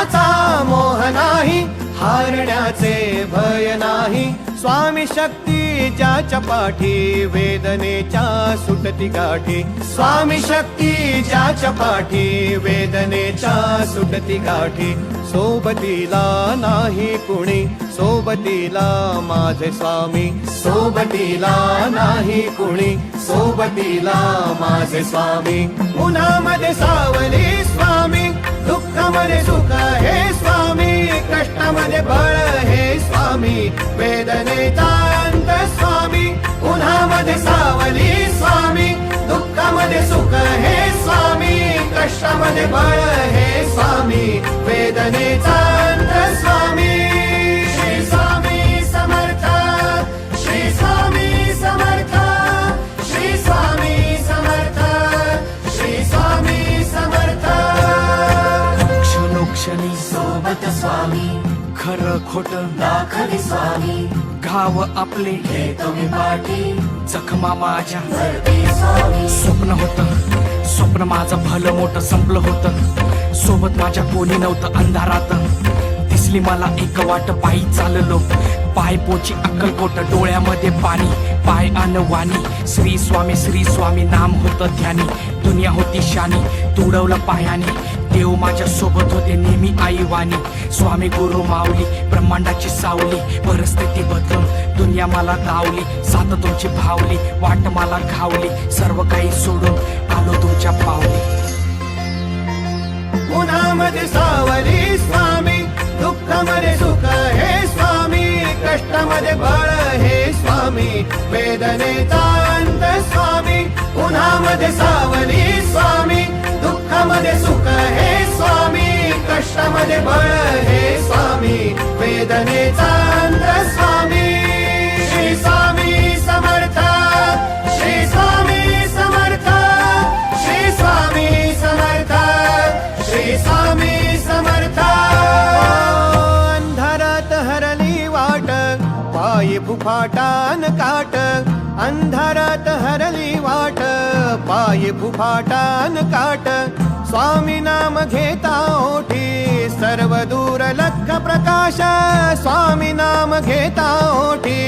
यशाचा मोह नाही, हारण्याचे भय नाही. स्वामी शक्ती ज्याच्या पाठी, वेदनेच्या सुटती गाठी. स्वामी शक्ती ज्याच्या पाठी, वेदनेच्या सुटती गाठी. सोबतीला नाही कुणी, सोबतीला माझे स्वामी. सोबतीला नाही कुणी, सोबतीला माझे स्वामी. उन्हामध्ये सावली स्वामी, दुःखामध्ये सुख हे स्वामी. कष्टामध्ये बळ हे स्वामी, वेदनेचा अंत स्वामी. उन्हामध्ये सावली स्वामी, दुःखामध्ये सुख हे स्वामी. कष्टामध्ये बळ हे स्वामी, वेदनेचा अंत स्वामी. श्री स्वामी समर्थ, श्री स्वामी समर्थ, श्री स्वामी समर्थ, श्री स्वामी समर्थ. क्षणोक्षणी सोबत स्वामी, खरं खोट दाखवी स्वामी. घाव आपले घेतो मी पाठी, जखमा माझ्या भरती स्वामी. स्वप्न होतं, स्वप्न माझं भलं मोठं संपलं होतं. सोबत माझ्या कोणी नव्हतं अंधारात. दिसली मला एक वाट, पायी चाललो पाय पोची अक्कलकोट. डोळ्यामध्ये पाणी, पाय अनवाणी. श्री स्वामी नाम होतं ध्यानी. दुनिया होती शानी, तुडवलं पायाने. देव माझ्या सोबत होते नेहमी आईवानी. स्वामी गुरु माऊली, ब्रह्मांडाची सावली. परिस्थिती बदलून दुनिया मला धावली. साथ तुमची भावली, वाट मला घावली. सर्व काही सोडून आलो तुमच्या पावली. उन्हामध्ये सावली स्वामी, दुःखामध्ये सुख हे स्वामी. कष्टामध्ये बळ हे स्वामी, वेदनेचा अंत स्वामी. उन्हामध्ये सावली स्वामी, दुःखामध्ये सुख हे स्वामी. कष्टामध्ये बळ हे स्वामी, वेदनेचा अंत स्वामी. श्री स्वामी समर्थ, श्री स्वामी समर्थ, श्री स्वामी समर्थ, श्री स्वामी समर्थ. अंधारात हरली वाट, पायी फुफाटान काट. अंधारात हरली वाट, पायी फुफाटान काट. स्वामी नाम घेता ओठी, सर्व दूर लख प्रकाश. स्वामी नाम घेता ओठी,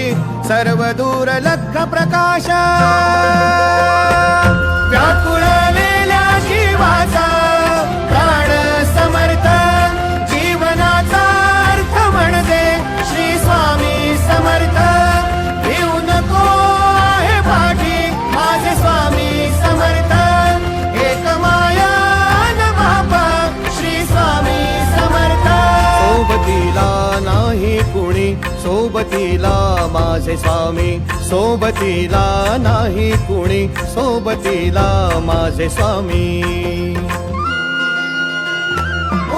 सर्व दूर लख प्रकाश. व्याकुळलेल्या जीवाचा प्राण समर्थ, जीवनाचा अर्थ म्हणजे श्री स्वामी समर्थ. घेऊ नको आहे पाठी, माझे स्वामी समर्थ. एक माया न बापा, श्री स्वामी समर्थ. सोबतीला नाही कुणी, सोबतीला माझे स्वामी. सोबतीला नाही कुणी, सोबतीला माझे स्वामी.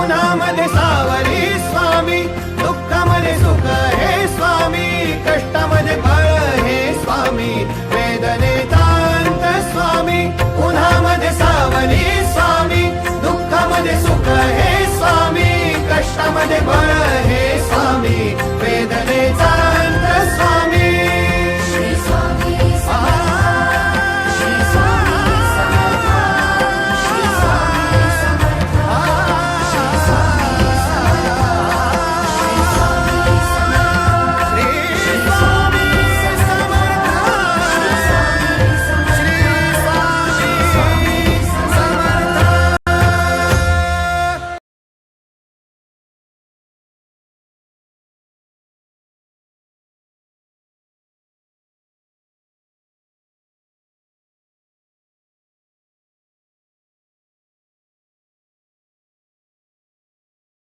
उन्हामध्ये सावली स्वामी, दुःखामध्ये सुख हे स्वामी. कष्टामध्ये बळ हे स्वामी, वेदनेचा अंत स्वामी. उन्हामध्ये सावली स्वामी, दुःखामध्ये सुख हे स्वामी. कष्टामध्ये बळ